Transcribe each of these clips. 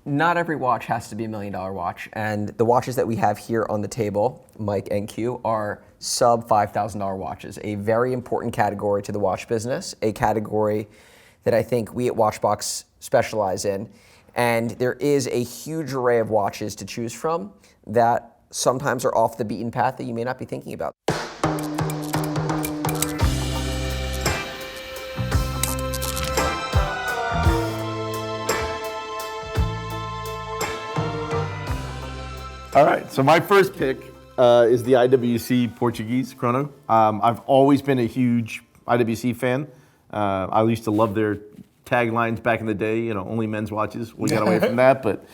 Not every watch has to be $1 million watch, and the watches that we have here on the table, Mike and Q, are sub $5,000 watches, a very important category to the watch business, a category that I think we at WatchBox specialize in. And there is a huge array of watches to choose from that sometimes are off the beaten path that you may not be thinking about. All right, so my first pick is the IWC Portuguese Chrono. I've always been a huge IWC fan. I used to love their taglines back in the day, only men's watches. We got away from that, but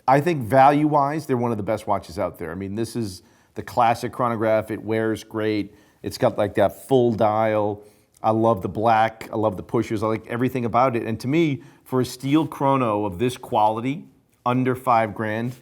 I think value-wise, they're one of the best watches out there. I mean, this is the classic chronograph. It wears great. It's got like that full dial. I love the black. I love the pushers. I like everything about it. And to me, for a steel chrono of this quality, under $5,000,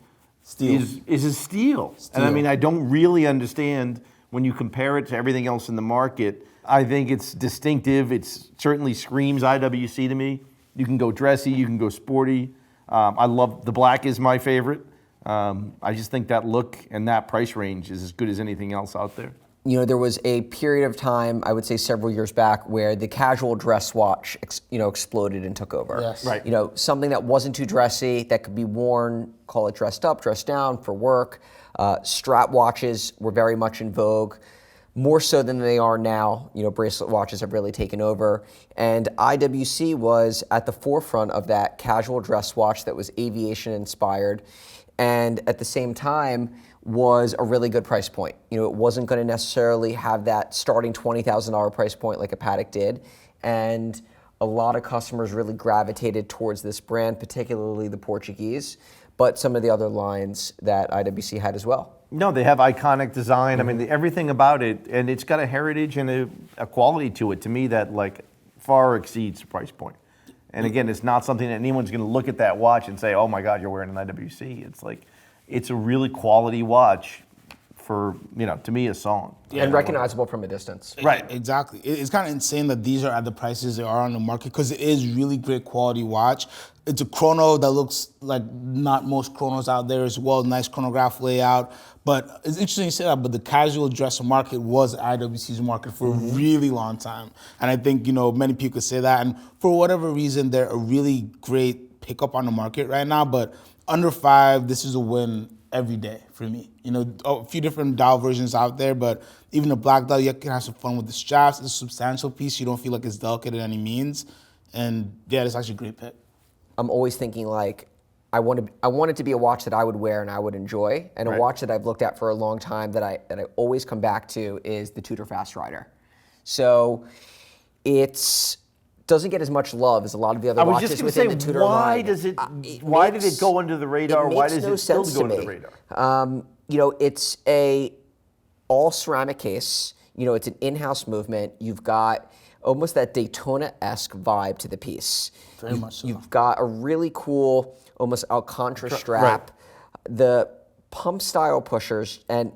is a steal. And I mean, I don't really understand when you compare it to everything else in the market. I think it's distinctive. It certainly screams IWC to me. You can go dressy, you can go sporty. I love, the black is my favorite. I just think that look and that price range is as good as anything else out there. There was a period of time, I would say several years back, where the casual dress watch, exploded and took over. Yes. Right. Something that wasn't too dressy, that could be worn, call it dressed up, dressed down for work. Strap watches were very much in vogue, more so than they are now. Bracelet watches have really taken over. And IWC was at the forefront of that casual dress watch that was aviation inspired. And at the same time, was a really good price point. It wasn't going to necessarily have that starting $20,000 price point like a Patek did. And a lot of customers really gravitated towards this brand, particularly the Portuguese, but some of the other lines that IWC had as well. No, they have iconic design. I mean, everything about it, and it's got a heritage and a quality to it, to me, that like far exceeds the price point. And again, it's not something that anyone's going to look at that watch and say, oh my God, you're wearing an IWC. It's like, it's a really quality watch for, to me, a song. Yeah, and recognizable from a distance. Right. Exactly. It's kind of insane that these are at the prices they are on the market because it is really great quality watch. It's a chrono that looks like not most chronos out there as well, nice chronograph layout. But it's interesting you say that, but the casual dress market was IWC's market for a really long time. And I think, many people could say that. And for whatever reason, they're a really great pickup on the market right now. But under $5,000, this is a win every day for me. A few different dial versions out there, but even the black dial, you can have some fun with the straps. It's a substantial piece. You don't feel like it's delicate in any means. And yeah, it's actually a great pick. I'm always thinking like, I want it to be a watch that I would wear and I would enjoy. And a watch that I've looked at for a long time that I always come back to is the Tudor Fastrider. So it's doesn't get as much love as a lot of the other watches within the Tudor line. Why did it go under the radar? Why does it still go under the radar? It's a all ceramic case. It's an in-house movement. You've got almost that Daytona-esque vibe to the piece. Very much so. You've got a really cool, almost Alcantara strap. Right. The pump style pushers, and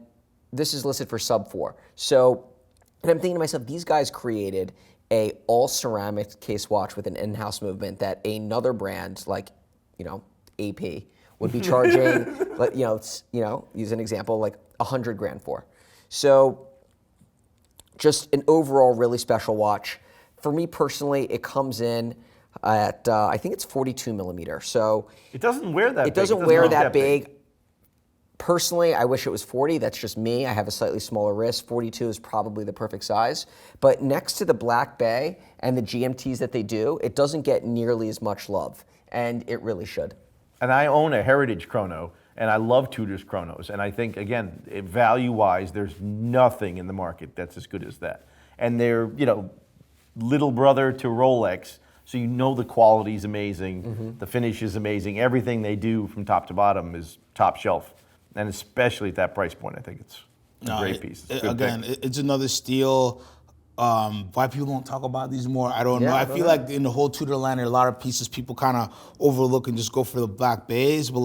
this is listed for sub 4. So, and I'm thinking to myself, these guys created a all ceramic case watch with an in-house movement that another brand like, AP would be charging, use an example, like $100,000 for. So just an overall really special watch. For me personally, it comes in at, I think it's 42 millimeter. So it doesn't wear that big. It doesn't wear that big. Personally, I wish it was 40. That's just me. I have a slightly smaller wrist. 42 is probably the perfect size. But next to the Black Bay and the GMTs that they do, it doesn't get nearly as much love. And it really should. And I own a heritage chrono, and I love Tudor's chronos. And I think, again, value-wise, there's nothing in the market that's as good as that. And they're, little brother to Rolex, so the quality is amazing, the finish is amazing. Everything they do from top to bottom is top shelf. And especially at that price point, I think it's a great piece. It's another steal. Why people don't talk about these more, I don't know. I feel like in the whole Tudor line, there are a lot of pieces people kind of overlook and just go for the Black Bays, but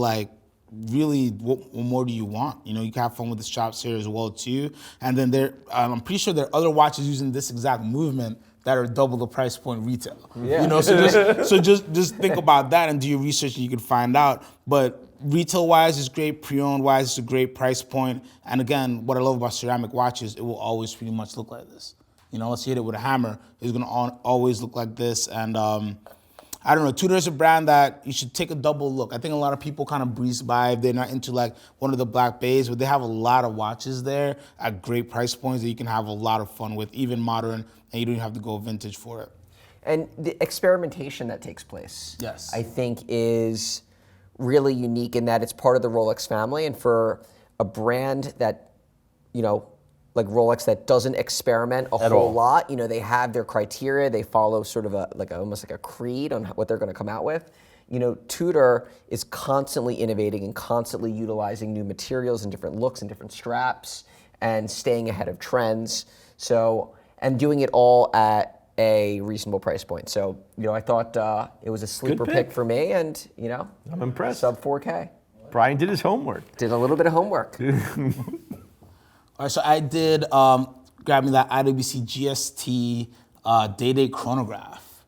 really, what more do you want? You can have fun with the straps here as well too. And then I'm pretty sure there are other watches using this exact movement that are double the price point retail. Yeah. You know, so just think about that and do your research and you can find out. But retail-wise, it's great. Pre-owned wise, it's a great price point. And again, what I love about ceramic watches, it will always pretty much look like this. You know, let's hit it with a hammer. It's gonna always look like this. And I don't know, Tudor is a brand that you should take a double look. I think a lot of people kind of breeze by if they're not into like one of the black bays, but they have a lot of watches there at great price points that you can have a lot of fun with, even modern, and you don't have to go vintage for it. And the experimentation that takes place, Yes. I think is really unique in that it's part of the Rolex family, and for a brand that, you know, like Rolex that doesn't experiment a whole lot, you know, they have their criteria, they follow sort of almost like a creed on what they're going to come out with. You know, Tudor is constantly innovating and constantly utilizing new materials and different looks and different straps and staying ahead of trends. So, and doing it all at a reasonable price point. So, you know, I thought it was a sleeper pick for me, and, you know, I'm impressed. Sub 4K. Brian did his homework. Did a little bit of homework. All right, so I did grab me that IWC GST Day Chronograph.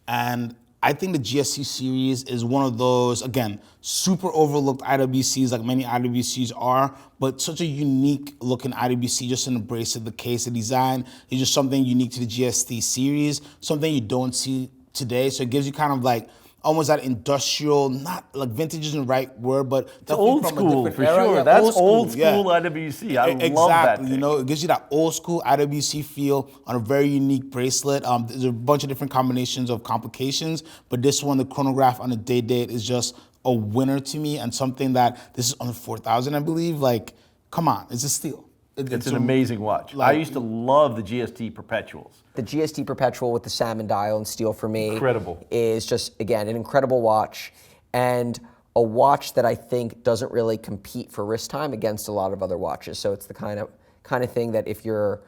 And I think the GST series is one of those, again, super overlooked IWCs like many IWCs are, but such a unique looking IWC just in the bracelet, the case, the design is just something unique to the GST series, something you don't see today. So it gives you kind of like almost that industrial, not like vintage isn't the right word, but definitely Old from a school, different for era. sure. Yeah, That's old school yeah. IWC. I love that Exactly, thing. you know, it gives you that old school IWC feel on a very unique bracelet. There's a bunch of different combinations of complications, but this one, the chronograph on the day date, is just a winner to me, and something that this is under 4,000, I believe. Like, come on, it's a steal. It's an amazing watch. I used to love the GST Perpetuals. The GST Perpetual with the salmon dial and steel for me Incredible. is just, again, an incredible watch, and a watch that I think doesn't really compete for wrist time against a lot of other watches. So it's the kind of thing that if you're,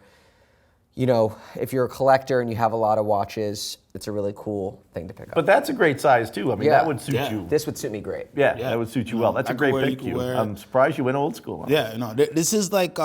you know, if you're a collector and you have a lot of watches, it's a really cool thing to pick up. But that's a great size too. I mean, Yeah. that would suit you. This would suit me great. Yeah, that would suit you well. That's a I could great wear it, pick. you could wear it. I'm surprised you went old school. On Yeah, no, this is like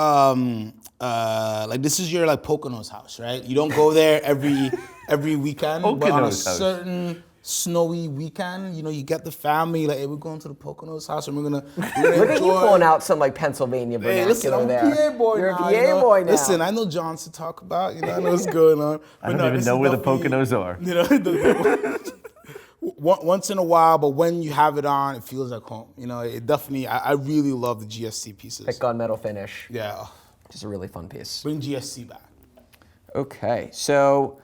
this is your like Poconos house, right? You don't go there every weekend, but on a Poconos house. certain snowy weekend, you know, you get the family, like, hey, we're going to the Poconos house and we're gonna Look at you pulling out some like Pennsylvania Hey, vernacular listen, I'm there. a PA boy You're now. a PA you know? boy now. Listen, I know Johns to talk about. You know, I know what's going on. I don't even know where the Poconos are. You know, once in a while, but when you have it on, it feels like home. You know, it definitely. I really love the GSC pieces. That gunmetal finish. Yeah, Just a really fun piece. bring GSC back. Okay, so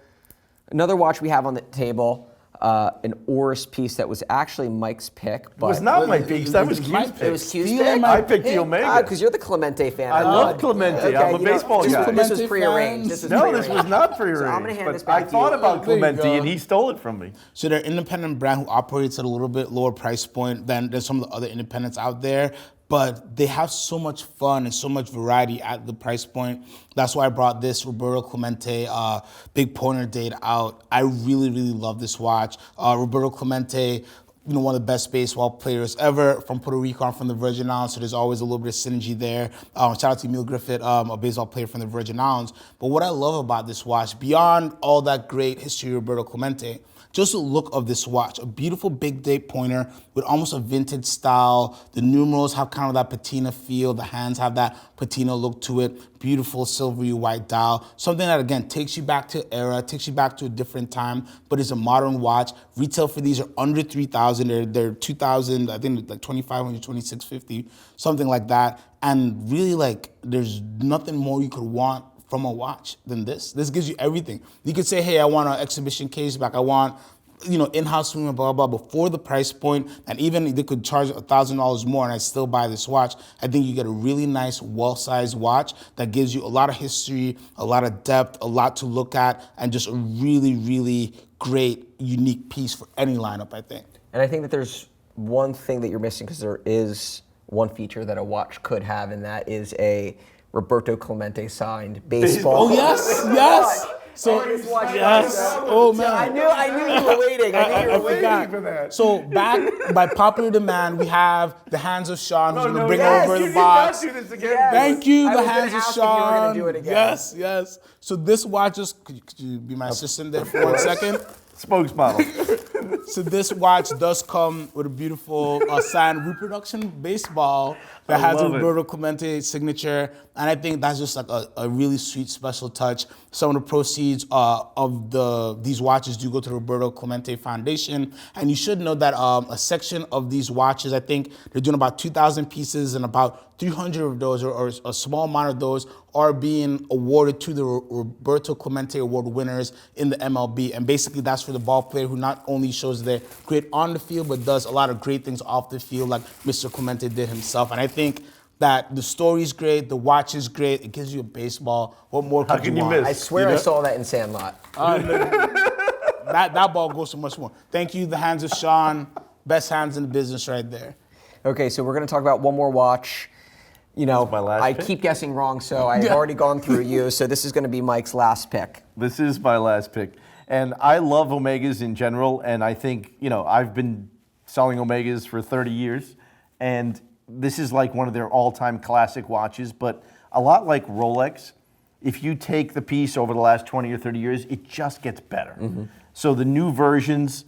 another watch we have on the table, an Oris piece that was actually Mike's pick, but It was not my pick. That was my Q's pick. pick. it was Q's Stealing pick. my I picked the Omega. Because you're the Clemente fan. I love Clemente. I'm a you know, baseball this, guy. This was Clemente prearranged. fans. This was No, prearranged. this was not prearranged. So I'm gonna hand but this back I to thought you. about There you Clemente, go. and he stole it from me. So they're an independent brand who operates at a little bit lower price point than some of the other independents out there. But they have so much fun and so much variety at the price point. That's why I brought this Roberto Clemente Big Pointer date out. I really, really love this watch. Roberto Clemente, you know, one of the best baseball players ever from Puerto Rico. I'm from the Virgin Islands, so there's always a little bit of synergy there. Shout out to Emil Griffith, a baseball player from the Virgin Islands. But what I love about this watch, beyond all that great history of Roberto Clemente, just the look of this watch, a beautiful big date pointer with almost a vintage style. The numerals have kind of that patina feel. The hands have that patina look to it. Beautiful silvery white dial. Something that, again, takes you back to era, takes you back to a different time, but it's a modern watch. Retail for these are under 3,000. They're 2,000, I think like 2,500, 2,650, something like that. And really, like, there's nothing more you could want from a watch than this. This gives you everything. You could say, hey, I want an exhibition case back. I want, you know, in-house swing, blah, blah, blah. Before the price point, and even they could charge $1,000 more and I still buy this watch, I think you get a really nice, well-sized watch that gives you a lot of history, a lot of depth, a lot to look at, and just a really, really great, unique piece for any lineup, I think. And I think that there's one thing that you're missing, because there is one feature that a watch could have, and that is a Roberto Clemente signed baseball. Oh, yes, yes. So yes, oh man, I knew you were waiting. I knew you were waiting. forgot. for that. So back by popular demand, we have the hands of Sean who's going to bring yes, over you the did box. do this again. Yes. Thank you, I the was gonna hands of ask if you were gonna Sean. do it again. Yes, yes. So this watch is. Could you be my assistant there for 1 second? Spokesmodel. So this watch does come with a beautiful signed reproduction baseball that has a love it. Roberto Clemente signature, and I think that's just like a really sweet special touch. Some of the proceeds of these watches do go to the Roberto Clemente Foundation, and you should know that a section of these watches, I think they're doing about 2,000 pieces, and about 300 of those, or a small amount of those, are being awarded to the Roberto Clemente Award winners in the MLB. And basically that's for the ball player who not only shows they're great on the field, but does a lot of great things off the field like Mr. Clemente did himself. And I think that the story's great, the watch is great, it gives you a baseball. What more could can you you want? miss? I swear I saw that in Sandlot. That ball goes for much more. Thank you, the hands of Sean. Best hands in the business right there. Okay, so we're going to talk about one more watch. You know, my last I pick? keep guessing wrong, so I've already gone through you. So this is going to be Mike's last pick. This is my last pick. And I love Omegas in general, and I think, I've been selling Omegas for 30 years, and this is like one of their all-time classic watches, but a lot like Rolex, if you take the piece over the last 20 or 30 years, it just gets better. So the new versions,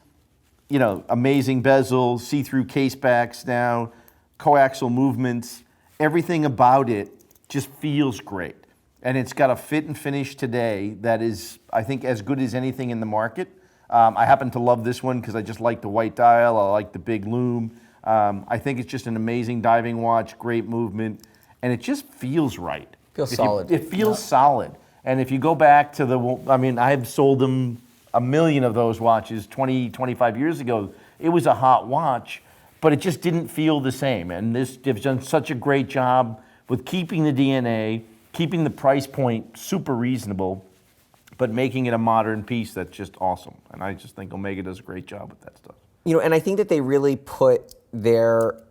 amazing bezel, see-through case backs now, coaxial movements, everything about it just feels great. And it's got a fit and finish today that is, I think, as good as anything in the market. I happen to love this one because I just like the white dial. I like the big lume. I think it's just an amazing diving watch, great movement, and it just feels right. Feels solid. It feels solid. And if you go back to I've sold them a million of those watches 20, 25 years ago. It was a hot watch, but it just didn't feel the same. And they've done such a great job with keeping the DNA, keeping the price point super reasonable, but making it a modern piece that's just awesome. And I just think Omega does a great job with that stuff. And I think that they really put their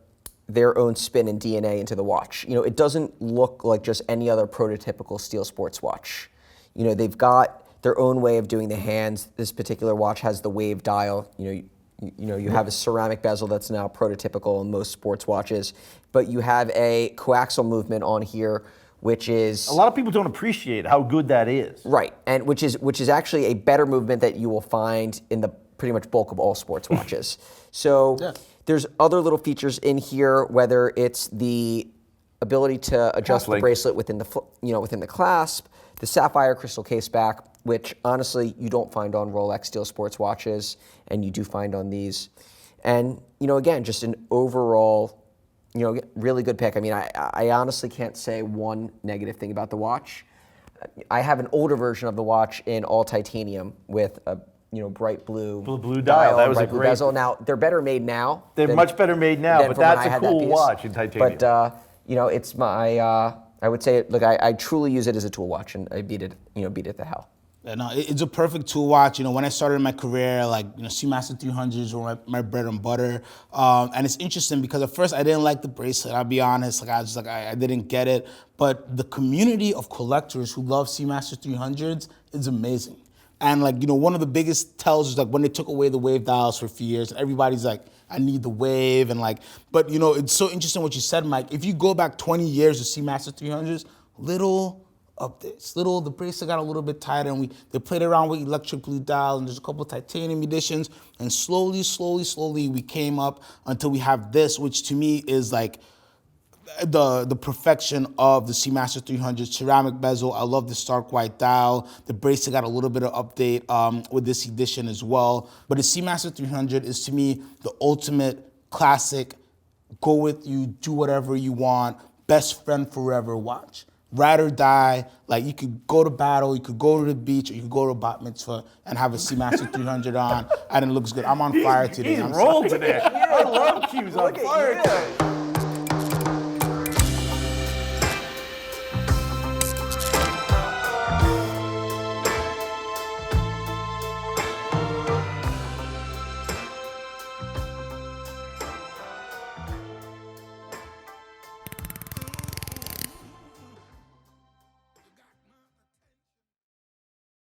own spin and DNA into the watch. It doesn't look like just any other prototypical steel sports watch. They've got their own way of doing the hands. This particular watch has the wave dial. You have a ceramic bezel that's now prototypical in most sports watches, but you have a coaxial movement on here, which is a lot of people don't appreciate how good that is. Right, and which is actually a better movement that you will find in the pretty much bulk of all sports watches. So there's other little features in here, whether it's the ability to adjust the bracelet within the clasp, the sapphire crystal case back, which honestly you don't find on Rolex steel sports watches, and you do find on these. And again, just an overall, really good pick. I mean, I honestly can't say one negative thing about the watch. I have an older version of the watch in all titanium with a bright blue dial. That was a bright blue great bezel. Now they're better made now. They're much better made now, but that's a cool watch in titanium. But it's my. I would say, look, I truly use it as a tool watch, and I beat it to hell. Yeah, no, it's a perfect tool watch. When I started my career, Seamaster 300s were my bread and butter. And it's interesting because at first I didn't like the bracelet. I'll be honest. I didn't get it. But the community of collectors who love Seamaster 300s is amazing. And one of the biggest tells is when they took away the wave dials for a few years, everybody's like, I need the wave, but it's so interesting what you said, Mike. If you go back 20 years to Seamaster 300s, little updates, the bracelet got a little bit tighter, and they played around with electric blue dials, and there's a couple of titanium editions, and slowly we came up until we have this, which to me is the perfection of the Seamaster 300 ceramic bezel. I love the stark white dial. The bracelet got a little bit of update with this edition as well. But the Seamaster 300 is to me the ultimate classic, go with you, do whatever you want, best friend forever watch. Ride or die, you could go to battle, you could go to the beach, or you could go to a bat mitzvah and have a Seamaster 300 on, and it looks good. I'm on fire today. He's rolled today. I love Q's on fire today.